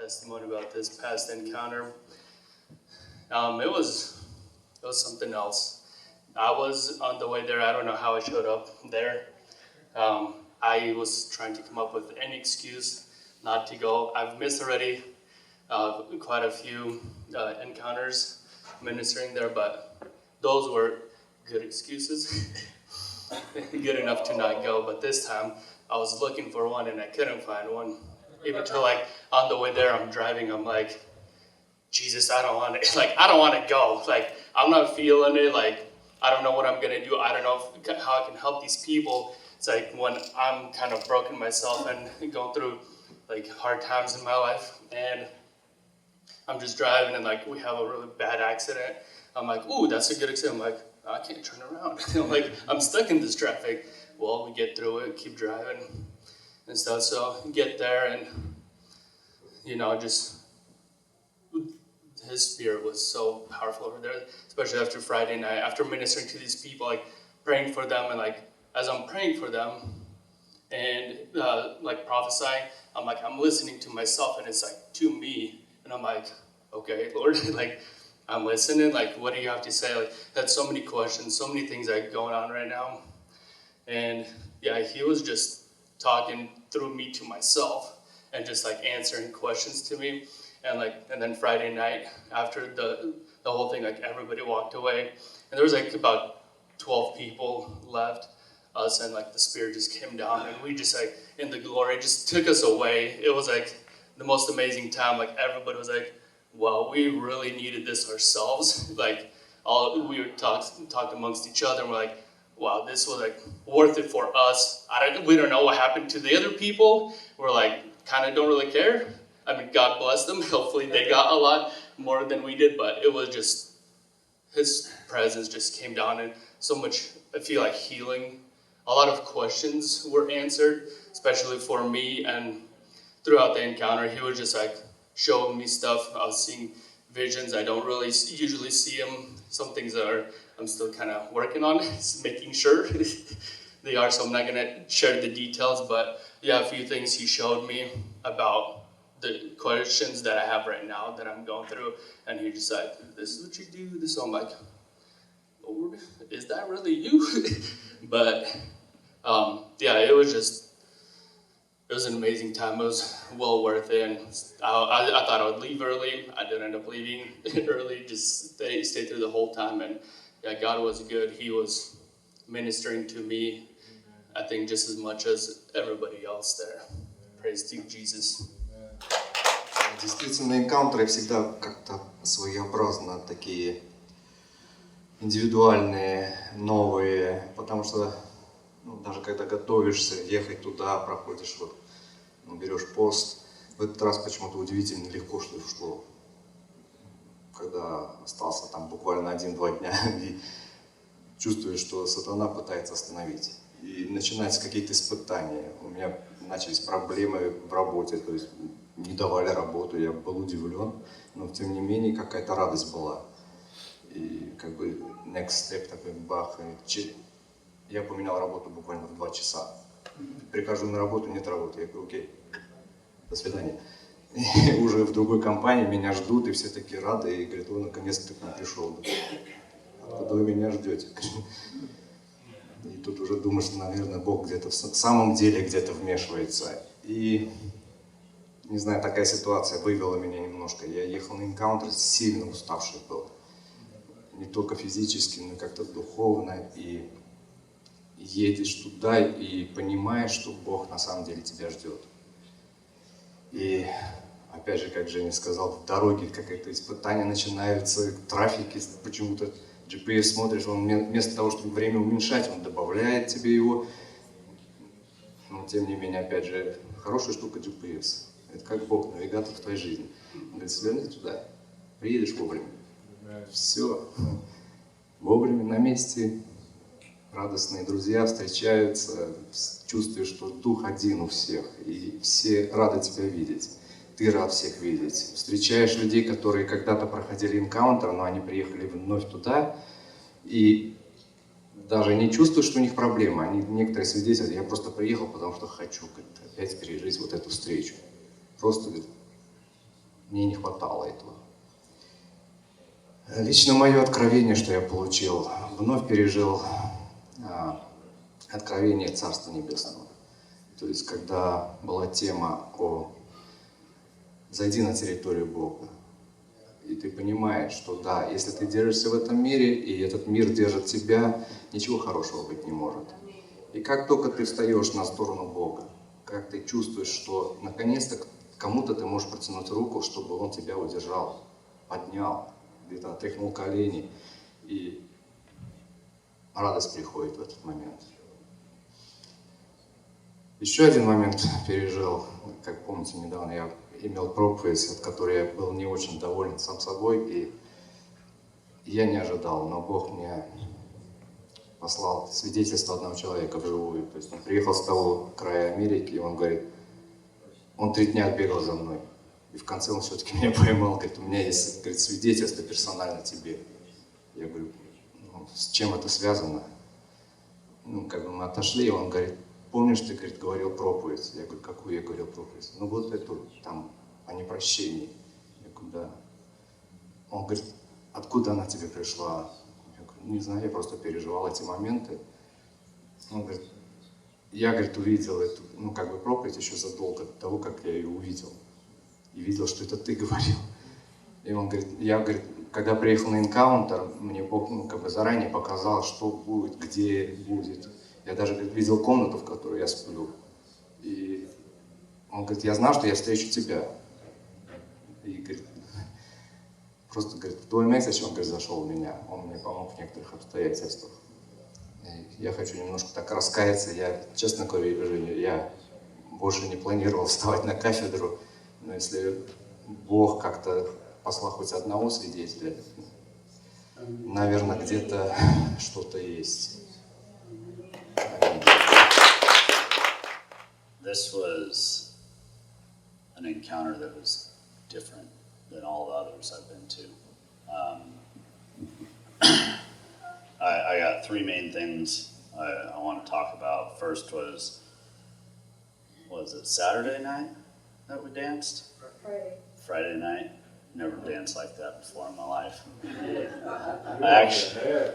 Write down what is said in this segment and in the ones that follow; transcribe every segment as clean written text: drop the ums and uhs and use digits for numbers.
testimony about this past encounter. It was something else. I was on the way there. I don't know how I showed up there. I was trying to come up with any excuse not to go. I've missed already quite a few encounters ministering there, but those were good excuses. Good enough to not go. But this time I was looking for one and I couldn't find one. Even till like on the way there, I'm driving, I'm like, Jesus, I don't want to, I don't want to go. Like, I'm not feeling it. Like, I don't know what I'm going to do. I don't know how I can help these people. It's like when I'm kind of broken myself and going through like hard times in my life, and I'm just driving and like we have a really bad accident. I'm like, ooh, that's a good accident. I'm like, I can't turn around. I'm like, I'm stuck in this traffic. Well, we get through it, keep driving and stuff. So get there and, you know, just his spirit was so powerful over there, especially after Friday night, after ministering to these people, like praying for them. And like, as I'm praying for them and like prophesying, I'm like, I'm listening to myself and it's like to me. And I'm like, okay, Lord, like I'm listening. Like, what do you have to say? Like, had so many questions, so many things like going on right now. And yeah, he was just talking through me to myself and just like answering questions to me. And then Friday night after the whole thing, like everybody walked away, and there was like about 12 people left us, and like the Spirit just came down, and we just like in the glory just took us away. It was like the most amazing time. Like everybody was like, wow, we really needed this ourselves. Like we would talk amongst each other, and we're like, wow, this was like worth it for us. We don't know what happened to the other people. We're like, kind of don't really care. I mean, God bless them. Hopefully they got a lot more than we did, but it was just, his presence just came down, and so much, I feel like healing. A lot of questions were answered, especially for me, and throughout the encounter, he was just like showing me stuff. I was seeing visions. I don't really usually see them. Some things I'm still kind of working on, making sure they are, so I'm not going to share the details, but yeah, a few things he showed me about the questions that I have right now that I'm going through, and he just like, this is what you do, this. So I'm like, Lord, is that really you? But yeah, it was an amazing time. It was well worth it, and I thought I would leave early. I didn't end up leaving early, just stay through the whole time. And yeah, God was good. He was ministering to me, I think, just as much as everybody else there. Praise to Jesus. Действительно, инкаунтеры всегда как-то своеобразно такие индивидуальные, новые, потому что даже когда готовишься, ехать туда, проходишь, берешь пост, в этот раз почему-то удивительно легко шло, когда остался там буквально 1-2 дня, и чувствуешь, что сатана пытается остановить. И начинаются какие-то испытания. У меня начались проблемы в работе, то есть не давали работу, я был удивлен, но тем не менее какая-то радость была. И как бы next step такой бах, я поменял работу буквально в 2 часа. Прихожу на работу, нет работы, я говорю, окей, до свидания. И уже в другой компании меня ждут, и все такие рады, и говорят, наконец-то ты к нам пришел. Откуда вы меня ждете? И тут уже думаешь, что, наверное, Бог где-то в самом деле где-то вмешивается. И, не знаю, такая ситуация вывела меня немножко. Я ехал на Инкаунтер, сильно уставший был. Не только физически, но и как-то духовно. И едешь туда и понимаешь, что Бог на самом деле тебя ждет. И, опять же, как Женя сказал, в дороге какое-то испытание начинаются, трафики почему-то. GPS смотришь, он вместо того, чтобы время уменьшать, он добавляет тебе его. Но тем не менее, опять же, хорошая штука GPS. Это как Бог, навигатор в твоей жизни. Он говорит, сверни туда, приедешь вовремя. Все. Вовремя, на месте. Радостные друзья встречаются, чувствуешь, что дух один у всех, и все рады тебя видеть. Ты рад всех видеть. Встречаешь людей, которые когда-то проходили инкаунтер, но они приехали вновь туда, и даже не чувствуют, что у них проблемы. Они некоторые свидетели, я просто приехал, потому что хочу опять пережить вот эту встречу. Просто мне не хватало этого. Лично мое откровение, что я получил, вновь пережил откровение Царства Небесного. То есть, когда была тема о «Зайди на территорию Бога», и ты понимаешь, что да, если ты держишься в этом мире, и этот мир держит тебя, ничего хорошего быть не может. И как только ты встаешь на сторону Бога, как ты чувствуешь, что наконец-то кому-то ты можешь протянуть руку, чтобы он тебя удержал, поднял, где-то отряхнул колени, и радость приходит в этот момент. Еще один момент пережил, как помните, недавно я имел проповедь, от которой я был не очень доволен сам собой, и я не ожидал, но Бог мне послал свидетельство одного человека вживую. То есть он приехал с того края Америки, и он говорит, он 3 дня бегал за мной. И в конце он все-таки меня поймал, говорит, у меня есть, говорит, свидетельство персонально тебе. Я говорю, ну, с чем это связано? Ну, как бы мы отошли, и он говорит, помнишь, ты, говорит, говорил проповедь? Я говорю, какую я говорил проповедь? Ну вот эту, там, о непрощении. Я говорю, да. Он говорит, откуда она тебе пришла? Я говорю, не знаю, я просто переживал эти моменты. Он говорит, я, говорит, увидел эту, ну, как бы проповедь еще задолго до того, как я ее увидел. И видел, что это ты говорил. И он говорит, я, говорит, когда приехал на Инкаунтер, мне Бог, ну, как бы заранее показал, что будет, где будет. Я даже, говорит, видел комнату, в которой я сплю. И он говорит, я знал, что я встречу тебя. И, говорит, просто, говорит, в твой месяц он, говорит, зашел в меня. Он мне помог в некоторых обстоятельствах. И я хочу немножко так раскаяться. Я, честно говорю, Женя, я больше не планировал вставать на кафедру. Но если Бог как-то послал хоть одного свидетеля, наверное, где-то что-то есть. This was an encounter that was different than all the others I've been to. I got 3 main things I want to talk about. First was it Saturday night that we danced? Friday night. Never danced like that before in my life. I actually,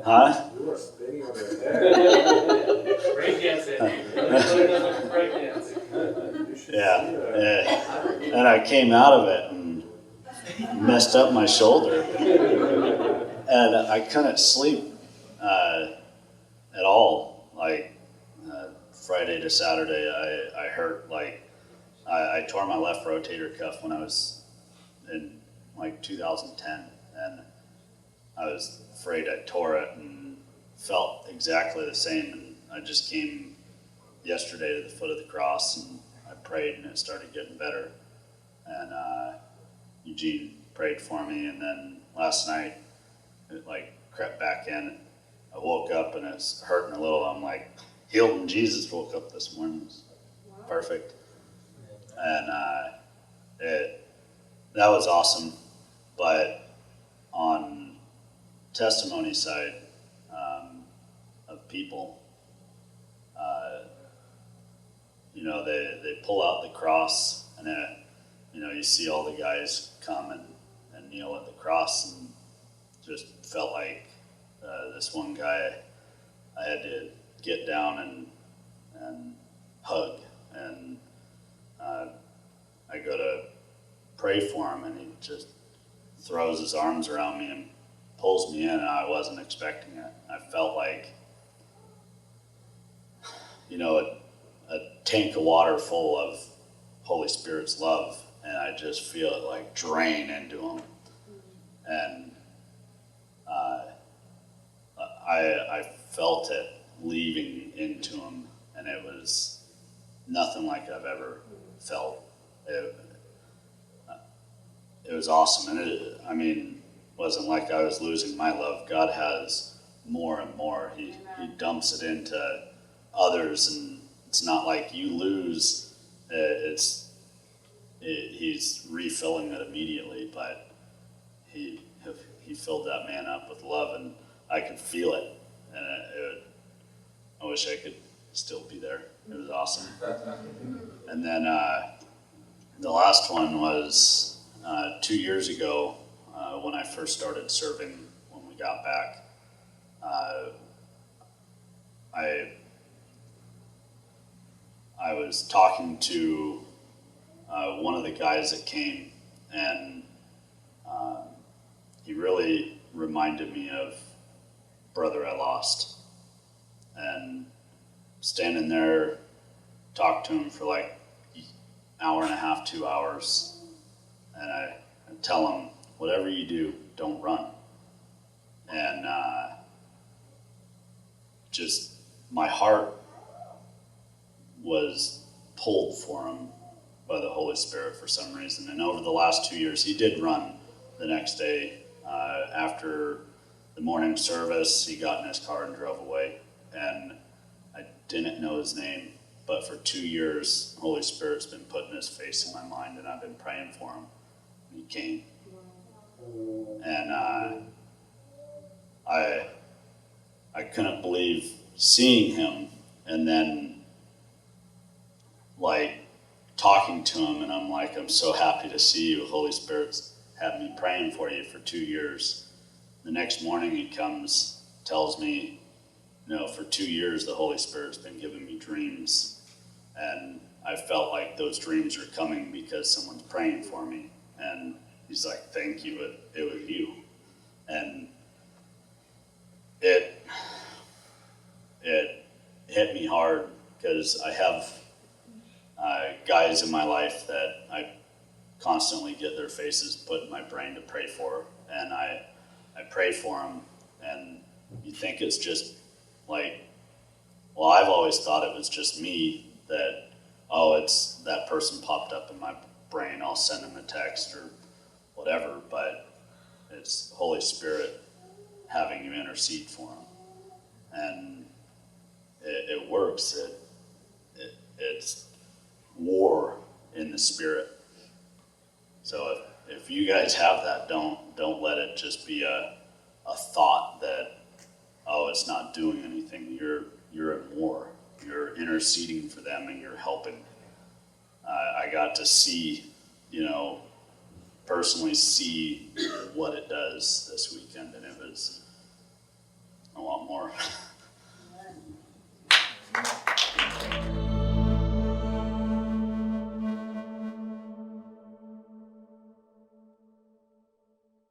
huh? You were spinning on your head. Breakdancing. Yeah. And I came out of it and messed up my shoulder. And I couldn't sleep at all. Like Friday to Saturday, I hurt like, I tore my left rotator cuff when I was in like 2010, and I was afraid I tore it and felt exactly the same. And I just came yesterday to the foot of the cross and I prayed and it started getting better. And Eugene prayed for me, and then last night it like crept back in. I woke up and it's hurting a little. I'm like, healed in Jesus. Woke up this morning, it was perfect. And that was awesome. But on testimony side of people, you know, they pull out the cross, and you see all the guys come and kneel at the cross, and just felt like this one guy I had to get down and hug, and I go to pray for him, and he just throws his arms around me and pulls me in, and I wasn't expecting it. I felt like, you know, a tank of water full of Holy Spirit's love, and I just feel it like drain into him. And I felt it leaving into him, and it was nothing like I've ever felt. It was awesome, and it wasn't like I was losing my love. God has more and more. He dumps it into others, and it's not like you lose. He's refilling it immediately, but he filled that man up with love, and I could feel it. And I wish I could still be there. It was awesome. And then the last one was 2 years ago, when I first started serving, when we got back, I was talking to one of the guys that came, and he really reminded me of brother I lost. And standing there, talked to him for like an hour and a half, 2 hours, and I tell him, whatever you do, don't run. And just my heart was pulled for him by the Holy Spirit for some reason. And over the last 2 years, he did run the next day. After the morning service, he got in his car and drove away. And I didn't know his name, but for 2 years, the Holy Spirit's been putting his face in my mind, and I've been praying for him. And he came. And I couldn't believe seeing him, and then like talking to him, and I'm like, I'm so happy to see you. Holy Spirit's had me praying for you for 2 years. The next morning he comes, tells me, for 2 years the Holy Spirit's been giving me dreams, and I felt like those dreams were coming because someone's praying for me. And he's like, thank you, it was you. And it hit me hard, because I have guys in my life that I constantly get their faces put in my brain to pray for, and I pray for them, and you think it's just like, well, I've always thought it was just me, that, it's that person popped up in my brain, I'll send them a text or whatever, but it's Holy Spirit having you intercede for them. And it works. It's war in the Spirit. So if you guys have that, don't let it just be a thought that, it's not doing anything. You're in war. You're interceding for them, and you're helping. I got to see, personally see what it does this weekend, and it was a lot more.